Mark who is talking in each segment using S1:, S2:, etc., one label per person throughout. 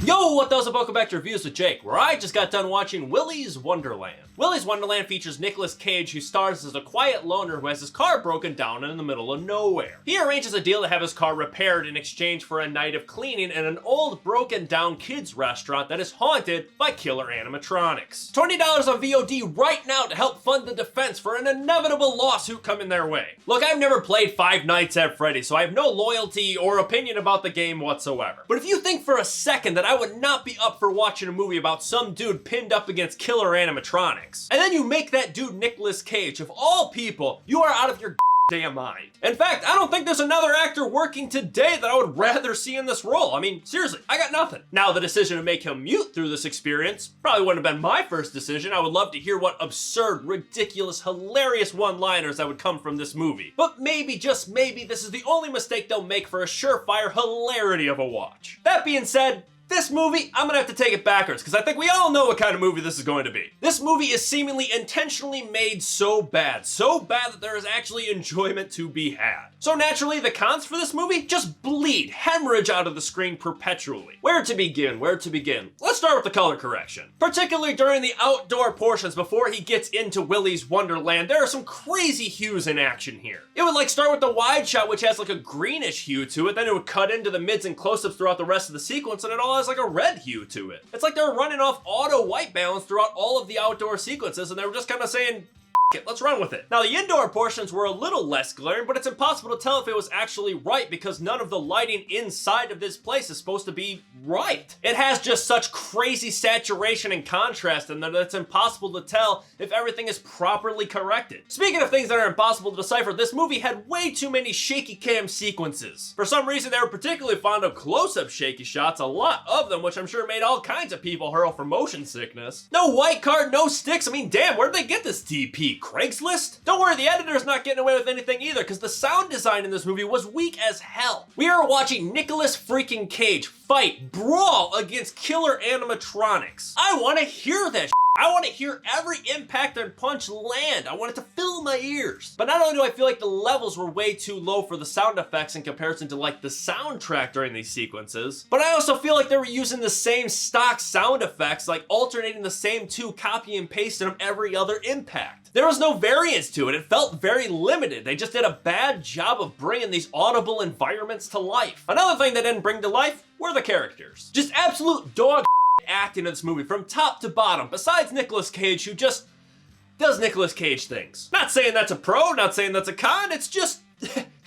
S1: Yo, what those? Welcome back to Reviews with Jake, where I just got done watching Willy's Wonderland. Willy's Wonderland features Nicolas Cage, who stars as a quiet loner who has his car broken down in the middle of nowhere. He arranges a deal to have his car repaired in exchange for a night of cleaning in an old, broken down kids restaurant that is haunted by killer animatronics. $20 on VOD right now to help fund the defense for an inevitable lawsuit coming their way. Look, I've never played Five Nights at Freddy's, so I have no loyalty or opinion about the game whatsoever. But if you think for a second that I would not be up for watching a movie about some dude pinned up against killer animatronics, and then you make that dude Nicolas Cage, of all people, you are out of your damn mind. In fact, I don't think there's another actor working today that I would rather see in this role. I mean, seriously, I got nothing. Now, the decision to make him mute through this experience probably wouldn't have been my first decision. I would love to hear what absurd, ridiculous, hilarious one-liners that would come from this movie. But maybe, just maybe, this is the only mistake they'll make for a surefire hilarity of a watch. That being said, this movie, I'm gonna have to take it backwards, because I think we all know what kind of movie this is going to be. This movie is seemingly intentionally made so bad that there is actually enjoyment to be had. So naturally, the cons for this movie just bleed, hemorrhage out of the screen perpetually. Where to begin? Let's start with the color correction. Particularly during the outdoor portions before he gets into Willy's Wonderland, there are some crazy hues in action here. It would start with the wide shot, which has a greenish hue to it, then it would cut into the mids and close-ups throughout the rest of the sequence, and it all has a red hue to it. It's like they're running off auto white balance throughout all of the outdoor sequences, and they were just kind of saying, it, let's run with it. Now, the indoor portions were a little less glaring, but it's impossible to tell if it was actually right because none of the lighting inside of this place is supposed to be right. It has just such crazy saturation and contrast in that it's impossible to tell if everything is properly corrected. Speaking of things that are impossible to decipher, this movie had way too many shaky cam sequences. For some reason, they were particularly fond of close-up shaky shots, a lot of them, which I'm sure made all kinds of people hurl from motion sickness. No white card, no sticks. I mean, damn, where'd they get this DP? Craigslist? Don't worry, the editor's not getting away with anything either, because the sound design in this movie was weak as hell. We are watching Nicolas freaking Cage fight, brawl against killer animatronics. I want to hear that shit. I want to hear every impact and punch land. I want it to fill my ears. But not only do I feel like the levels were way too low for the sound effects in comparison to the soundtrack during these sequences, but I also feel like they were using the same stock sound effects, alternating the same two, copy and pasting them every other impact. There was no variance to it. It felt very limited. They just did a bad job of bringing these audible environments to life. Another thing they didn't bring to life were the characters. Just absolute dog acting in this movie from top to bottom, besides Nicolas Cage, who just does Nicolas Cage things. Not saying that's a pro, not saying that's a con, it's just,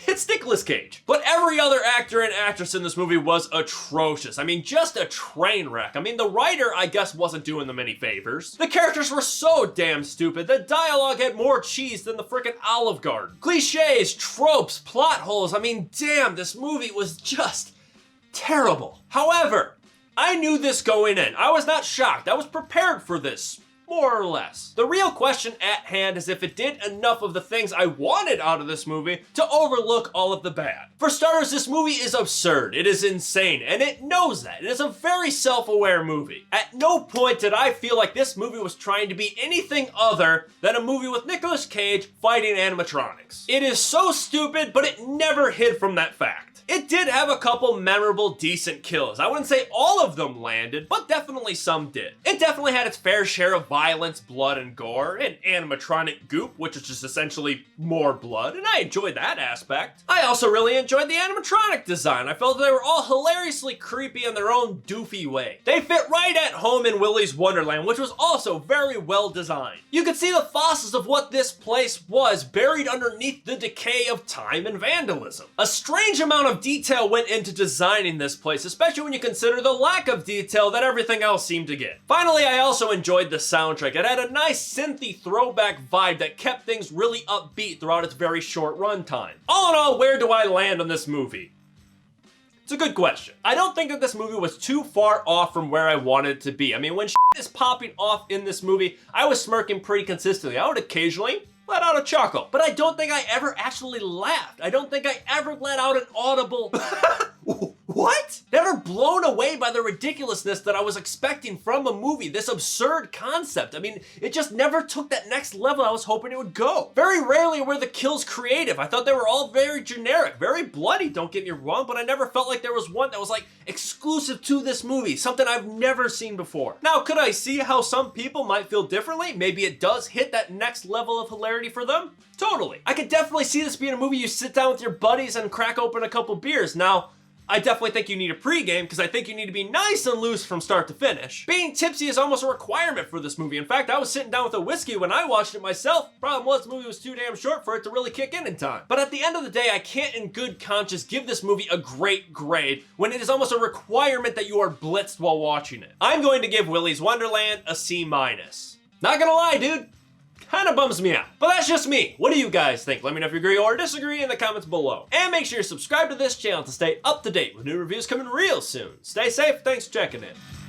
S1: it's Nicolas Cage. But every other actor and actress in this movie was atrocious. I mean, just a train wreck. I mean, the writer, I guess, wasn't doing them any favors. The characters were so damn stupid. The dialogue had more cheese than the frickin' Olive Garden. Cliches, tropes, plot holes. I mean, damn, this movie was just terrible. However, I knew this going in. I was not shocked. I was prepared for this, more or less. The real question at hand is if it did enough of the things I wanted out of this movie to overlook all of the bad. For starters, this movie is absurd. It is insane, and it knows that. It is a very self-aware movie. At no point did I feel like this movie was trying to be anything other than a movie with Nicolas Cage fighting animatronics. It is so stupid, but it never hid from that fact. It did have a couple memorable, decent kills. I wouldn't say all of them landed, but definitely some did. It definitely had its fair share of violence, blood, and gore, and animatronic goop, which is just essentially more blood, and I enjoyed that aspect. I also really enjoyed the animatronic design. I felt they were all hilariously creepy in their own doofy way. They fit right at home in Willy's Wonderland, which was also very well designed. You could see the fossils of what this place was buried underneath the decay of time and vandalism. A strange amount of detail went into designing this place, especially when you consider the lack of detail that everything else seemed to get. Finally, I also enjoyed the soundtrack. It had a nice synthy throwback vibe that kept things really upbeat throughout its very short runtime. All in all, where do I land on this movie? It's a good question. I don't think that this movie was too far off from where I wanted it to be. I mean, when shit is popping off in this movie, I was smirking pretty consistently. I would occasionally let out a chuckle, but I don't think I ever actually laughed. I don't think I ever let out an audible What? Never blown away by the ridiculousness that I was expecting from a movie, this absurd concept. I mean, it just never took that next level I was hoping it would go. Very rarely were the kills creative. I thought they were all very generic, very bloody, don't get me wrong, but I never felt like there was one that was like exclusive to this movie, something I've never seen before. Now, could I see how some people might feel differently? Maybe it does hit that next level of hilarity for them? Totally. I could definitely see this being a movie you sit down with your buddies and crack open a couple beers. Now, I definitely think you need a pregame because I think you need to be nice and loose from start to finish. Being tipsy is almost a requirement for this movie. In fact, I was sitting down with a whiskey when I watched it myself. Problem was, the movie was too damn short for it to really kick in time. But at the end of the day, I can't in good conscience give this movie a great grade when it is almost a requirement that you are blitzed while watching it. I'm going to give Willy's Wonderland a C-. Not gonna lie, dude. Kind of bums me out. But that's just me. What do you guys think? Let me know if you agree or disagree in the comments below. And make sure you subscribe to this channel to stay up to date with new reviews coming real soon. Stay safe. Thanks for checking in.